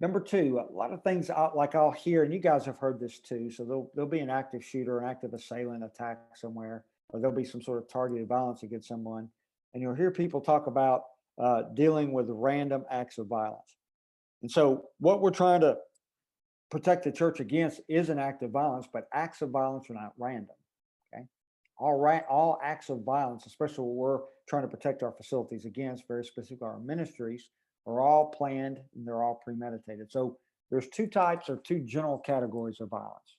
Number two, a lot of things like I'll hear, and you guys have heard this too. So there'll be an active shooter, an active assailant attack somewhere, or there'll be some sort of targeted violence against someone, and you'll hear people talk about dealing with random acts of violence. And so what we're trying to protect the church against is an act of violence, but acts of violence are not random. Okay, all acts of violence, especially what we're trying to protect our facilities against, very specific our ministries, are all planned and they're all premeditated. So there's two types or two general categories of violence.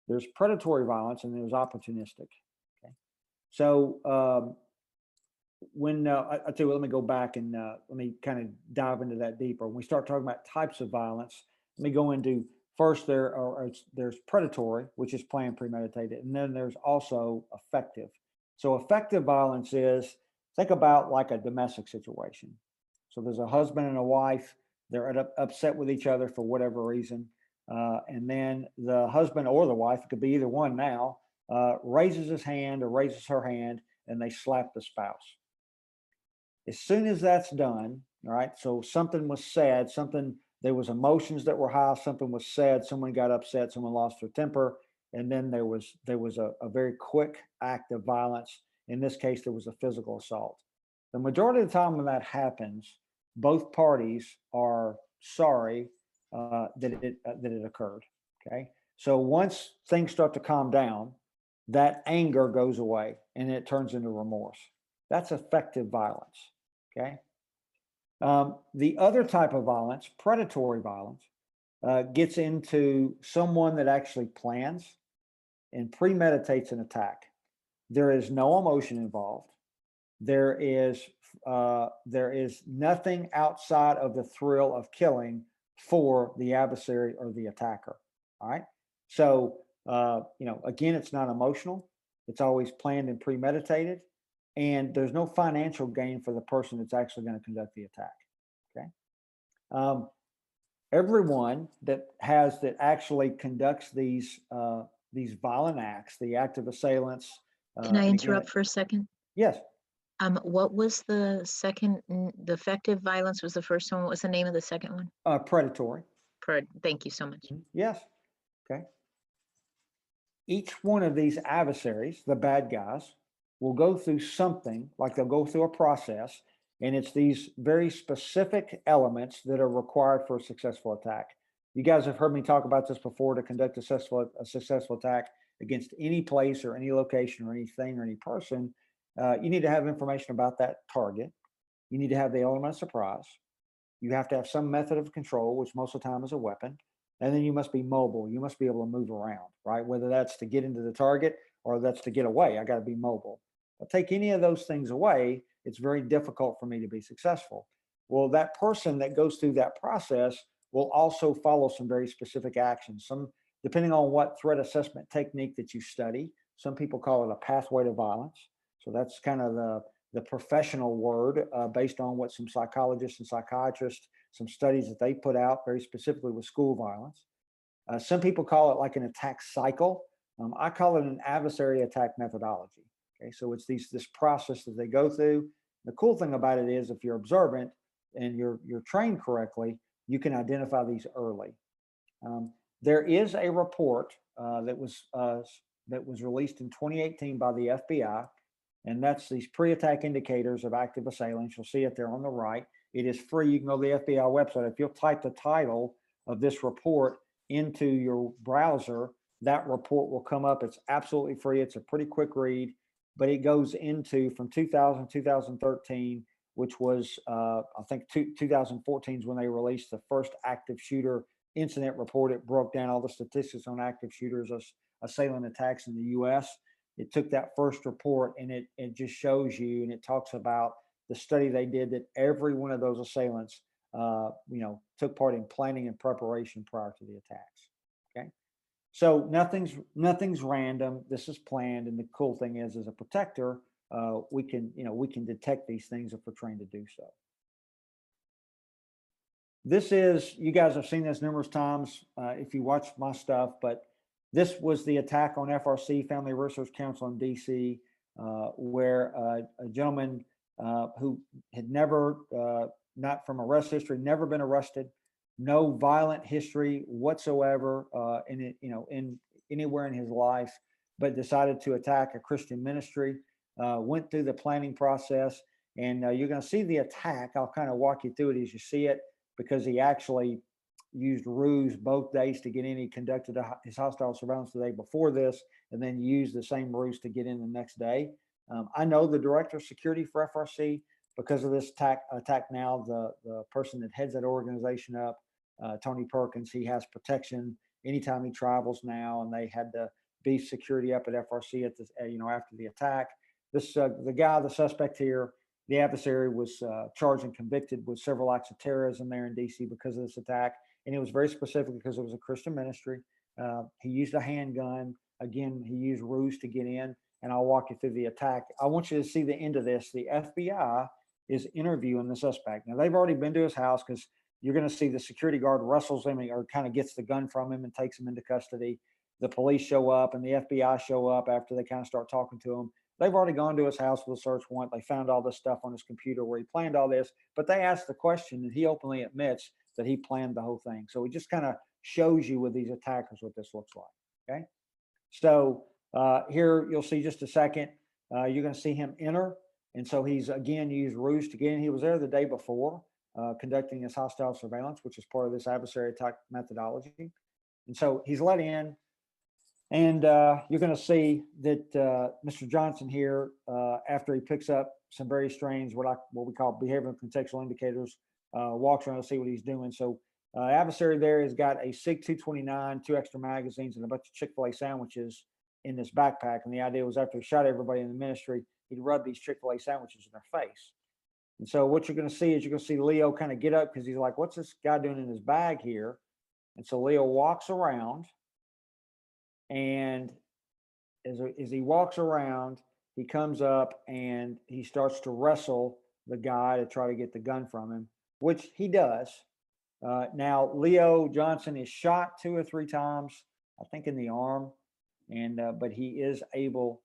There's predatory violence and there's opportunistic. Okay, so when I tell you what, let me go back and let me kind of dive into that deeper. When we start talking about types of violence, let me go into first there's predatory, which is planned, premeditated, and then there's also effective. So effective violence is, think about like a domestic situation. So there's a husband and a wife, they're upset with each other for whatever reason, and then the husband or the wife, it could be either one now, raises his hand or raises her hand, and they slap the spouse. As soon as that's done, all right, so something was said, there was emotions that were high, something was said, someone got upset, someone lost their temper, and then there was a very quick act of violence. In this case, there was a physical assault. The majority of the time when that happens, both parties are sorry that it occurred. Okay, so once things start to calm down, that anger goes away and it turns into remorse. That's effective violence. Okay. The other type of violence, predatory violence, gets into someone that actually plans and premeditates an attack. There is no emotion involved. There is nothing outside of the thrill of killing for the adversary or the attacker. All right. So again, it's not emotional. It's always planned and premeditated, and there's no financial gain for the person that's actually going to conduct the attack. Okay. Everyone that actually conducts these violent acts, the active assailants, Can I and again, interrupt for a second? yes, What was the second, the effective violence was the first one. What was the name of the second one? predatory. Thank you so much. Yes. Okay. Each one of these adversaries, the bad guys, will go through something, like they'll go through a process, and it's these very specific elements that are required for a successful attack. You guys have heard me talk about this before. To conduct a successful attack against any place or any location or anything or any person, you need to have information about that target. You need to have the element of surprise. You have to have some method of control, which most of the time is a weapon. And then you must be mobile. You must be able to move around, right? Whether that's to get into the target or that's to get away. I got to be mobile. I'll take any of those things away, it's very difficult for me to be successful. Well, that person that goes through that process will also follow some very specific actions. Some, depending on what threat assessment technique that you study, some people call it a pathway to violence. So that's kind of the professional word based on what some psychologists and psychiatrists, some studies that they put out very specifically with school violence. Some people call it like an attack cycle. I call it an adversary attack methodology. Okay, so it's this process that they go through. The cool thing about it is if you're observant and you're trained correctly, you can identify these early. There is a report that was released in 2018 by the FBI, and that's these pre-attack indicators of active assailants. You'll see it there on the right. It is free. You can go to the FBI website. If you'll type the title of this report into your browser, that report will come up. It's absolutely free. It's a pretty quick read, but it goes into from 2000, 2013, which was, I think 2014 is when they released the first active shooter incident report. It broke down all the statistics on active shooters, assailant attacks in the US. It took that first report and it just shows you, and it talks about the study they did, that every one of those assailants, took part in planning and preparation prior to the attacks. Okay. So nothing's random. This is planned. And the cool thing is, as a protector, we can detect these things if we're trained to do so. This is, you guys have seen this numerous times if you watch my stuff, but this was the attack on FRC, Family Research Council in DC, where a gentleman who had never, not from arrest history, never been arrested, no violent history whatsoever in it, in anywhere in his life, but decided to attack a Christian ministry. Went through the planning process, and you're going to see the attack. I'll kind of walk you through it as you see it, because he actually used ruse both days to get in. He conducted his hostile surveillance the day before this, and then used the same ruse to get in the next day. I know the director of security for FRC because of this attack now. The person that heads that organization up, Tony Perkins, he has protection anytime he travels now, and they had to beef security up at FRC at this, after the attack. This the suspect here, the adversary, was charged and convicted with several acts of terrorism there in DC because of this attack, and it was very specific because it was a Christian ministry. He used a handgun. Again, he used ruse to get in, and I'll walk you through the attack. I want you to see the end of this. The FBI is interviewing the suspect. Now, they've already been to his house, because you're going to see the security guard wrestles him or kind of gets the gun from him and takes him into custody. The police show up and the FBI show up after they kind of start talking to him. They've already gone to his house with a search warrant. They found all this stuff on his computer where he planned all this, but they asked the question, and he openly admits that he planned the whole thing. So he just kind of shows you with these attackers what this looks like. Okay. So here you'll see just a second, you're going to see him enter. And so he's again used ruse to get in. He was there the day before conducting his hostile surveillance, which is part of this adversary attack methodology. And so he's let in. And you're going to see that Mr. Johnson here, after he picks up some very strange, what we call behavioral contextual indicators, walks around to see what he's doing. So adversary there has got a SIG 229, 2 extra magazines, and a bunch of Chick-fil-A sandwiches in this backpack. And the idea was, after he shot everybody in the ministry, he'd rub these Chick-fil-A sandwiches in their face. And so what you're going to see is, you're going to see Leo kind of get up, because he's like, what's this guy doing in his bag here? And so Leo walks around, and as he walks around, he comes up and he starts to wrestle the guy to try to get the gun from him, which he does. Now, Leo Johnson is shot 2 or 3 times, I think in the arm, and but he is able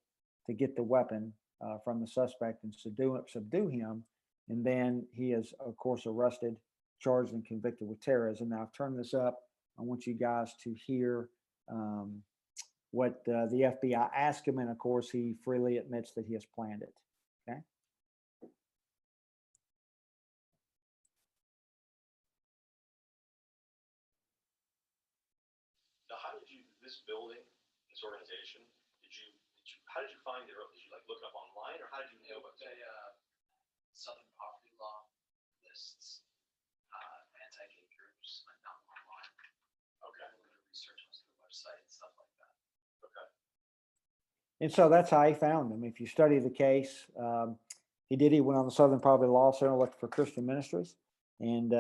to get the weapon from the suspect and subdue him. And then he is, of course, arrested, charged, and convicted with terrorism. Now, I've turned this up. I want you guys to hear what the FBI asked him, and of course, he freely admits that he has planned it. Okay. Now, how did you, this building, this organization, how did you find it? Did you like look it up online, or how did you know about it? Southern Poverty Law lists anti-gay groups, like not online. Okay. A little bit of research on the website and stuff like that. Okay. And so that's how he found him. If you study the case, he went on the Southern Poverty Law Center, looked for Christian ministries, and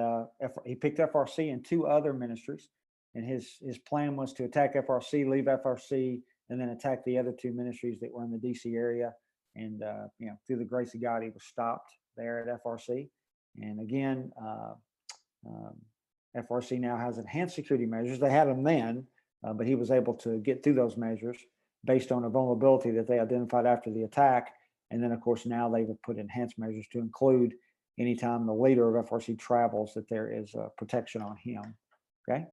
he picked FRC and 2 other ministries. And his plan was to attack FRC, leave FRC, and then attack the other 2 ministries that were in the DC area. And through the grace of God, he was stopped there at FRC. And again, FRC now has enhanced security measures. They had them then, but he was able to get through those measures based on a vulnerability that they identified after the attack. And then, of course, now they've put enhanced measures to include anytime the leader of FRC travels, that there is protection on him. Okay.